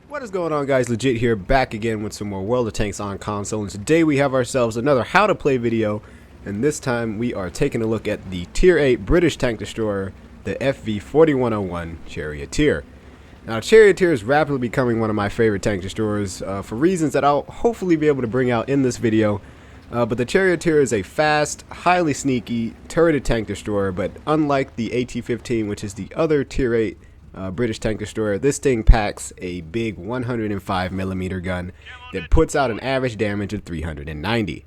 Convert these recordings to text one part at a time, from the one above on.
What is going on, guys? Legit here, back again with some more World of Tanks on console, and today we have ourselves another how to play video, and this time we are taking a look at the Tier 8 British tank destroyer, the FV-4101 Charioteer. Now, Charioteer is rapidly becoming one of my favorite tank destroyers for reasons that I'll hopefully be able to bring out in this video. But the Charioteer is a fast, highly sneaky, turreted tank destroyer, but unlike the AT-15, which is the other Tier 8 British tank destroyer, this thing packs a big 105mm gun that puts out an average damage of 390.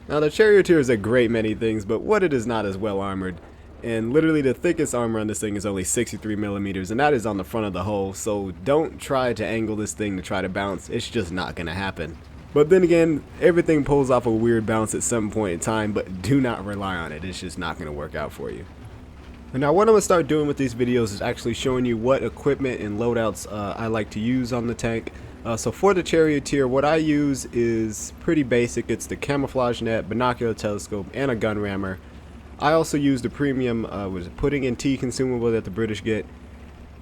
Now, the Charioteer is a great many things, but what it is not is well armored. And literally the thickest armor on this thing is only 63mm, and that is on the front of the hull, so don't try to angle this thing to try to bounce. It's just not going to happen. But then again, everything pulls off a weird bounce at some point in time, but do not rely on it. It's just not going to work out for you. And now what I'm going to start doing with these videos is actually showing you what equipment and loadouts I like to use on the tank. So for the Charioteer, what I use is pretty basic. It's the camouflage net, binocular telescope, and a gun rammer. I also use the premium putting in T consumable that the British get.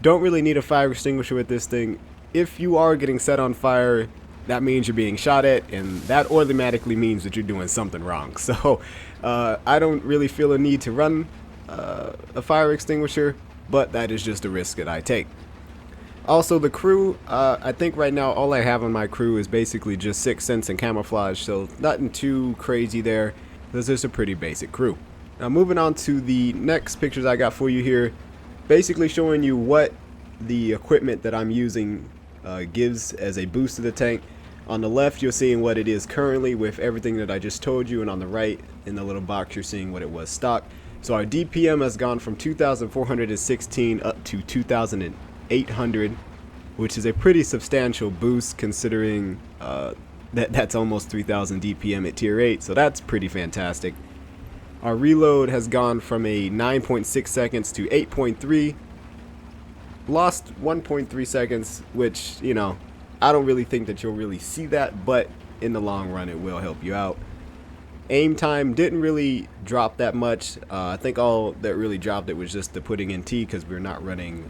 Don't really need a fire extinguisher with this thing. If you are getting set on fire, that means you're being shot at, and that automatically means that you're doing something wrong. So I don't really feel a need to run a fire extinguisher, but that is just a risk that I take. Also, the crew, I think right now all I have on my crew is basically just 6th Sense and camouflage, so nothing too crazy there. This is a pretty basic crew. Now, moving on to the next pictures I got for you here, basically showing you what the equipment that I'm using gives as a boost to the tank. On the left, you're seeing what it is currently with everything that I just told you, and on the right, in the little box, you're seeing what it was stock. So our DPM has gone from 2,416 up to 2,800, which is a pretty substantial boost considering that's almost 3,000 DPM at Tier 8, so that's pretty fantastic. Our reload has gone from a 9.6 seconds to 8.3. Lost 1.3 seconds, which, you know, I don't really think that you'll really see that, but in the long run it will help you out. Aim time didn't really drop that much. I think all that really dropped it was just the putting in T, because we're not running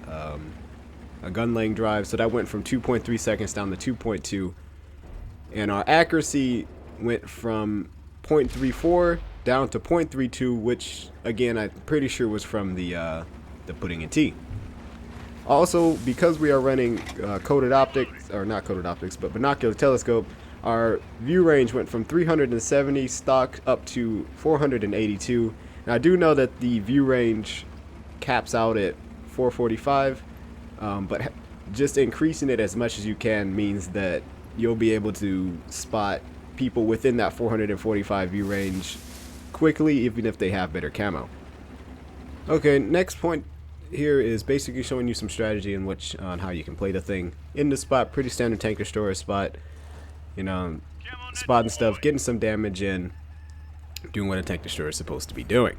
a gun laying drive, so that went from 2.3 seconds down to 2.2. And our accuracy went from 0.34 down to 0.32, which again I'm pretty sure was from the putting in T. Also, because we are running coated optics, or not coated optics, but binocular telescope, our view range went from 370 stock up to 482. Now, I do know that the view range caps out at 445, but just increasing it as much as you can means that you'll be able to spot people within that 445 view range quickly, even if they have better camo. Okay, next point here is basically showing you some strategy on how you can play the thing in the spot. Pretty standard tank destroyer spot, you know, spotting stuff, getting some damage in, doing what a tank destroyer is supposed to be doing.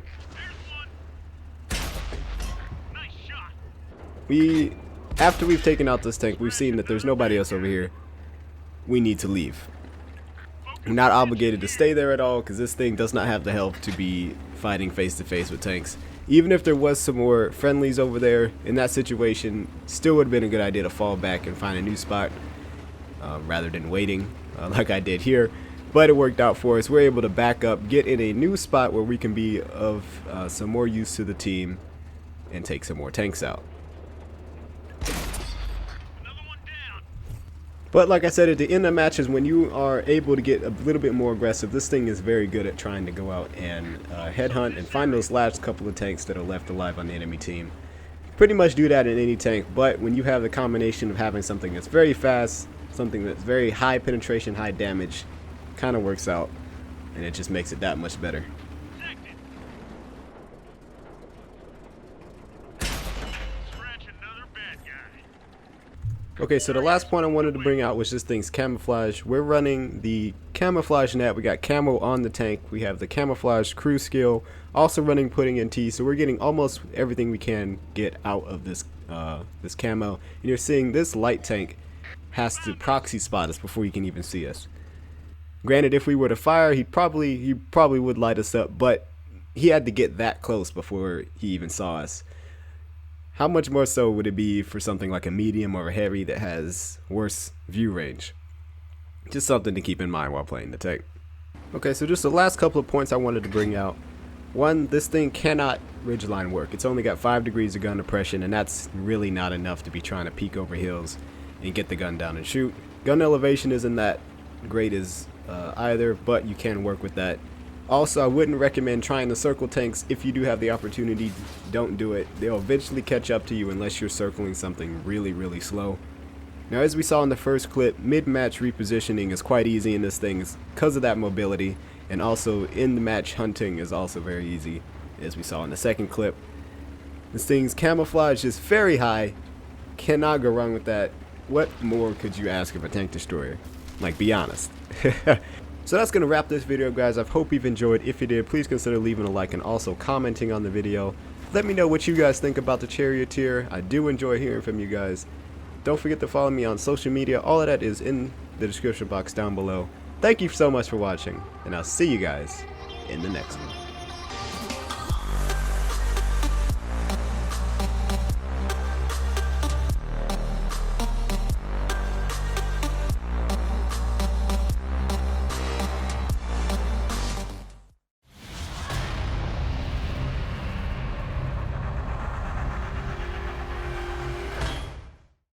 After we've taken out this tank, we've seen that there's nobody else over here. We need to leave. We're not obligated to stay there at all, because this thing does not have the health to be fighting face to face with tanks. Even if there was some more friendlies over there, in that situation, still would have been a good idea to fall back and find a new spot rather than waiting like I did here. But it worked out for us. We're able to back up, get in a new spot where we can be of some more use to the team and take some more tanks out. But like I said, at the end of matches, when you are able to get a little bit more aggressive, this thing is very good at trying to go out and headhunt and find those last couple of tanks that are left alive on the enemy team. Pretty much do that in any tank, but when you have the combination of having something that's very fast, something that's very high penetration, high damage, kind of works out, and it just makes it that much better. Okay, so the last point I wanted to bring out was this thing's camouflage. We're running the camouflage net. We got camo on the tank. We have the camouflage crew skill, also running putting in T. So we're getting almost everything we can get out of this this camo. And you're seeing this light tank has to proxy spot us before he can even see us. Granted, if we were to fire, he probably would light us up, but he had to get that close before he even saw us. How much more so would it be for something like a medium or a heavy that has worse view range? Just something to keep in mind while playing the tank. Okay, so just the last couple of points I wanted to bring out. One, this thing cannot ridgeline work. It's only got 5 degrees of gun depression, and that's really not enough to be trying to peek over hills and get the gun down and shoot. Gun elevation isn't that great as either, but you can work with that. Also, I wouldn't recommend trying the circle tanks if you do have the opportunity. Don't do it. They'll eventually catch up to you unless you're circling something really, really slow. Now, as we saw in the first clip, mid-match repositioning is quite easy in this thing because of that mobility, and also in-match hunting is also very easy, as we saw in the second clip. This thing's camouflage is very high. Cannot go wrong with that. What more could you ask of a tank destroyer? Like, be honest. So that's going to wrap this video, guys. I hope you've enjoyed. If you did, please consider leaving a like and also commenting on the video. Let me know what you guys think about the Charioteer. I do enjoy hearing from you guys. Don't forget to follow me on social media. All of that is in the description box down below. Thank you so much for watching, and I'll see you guys in the next one.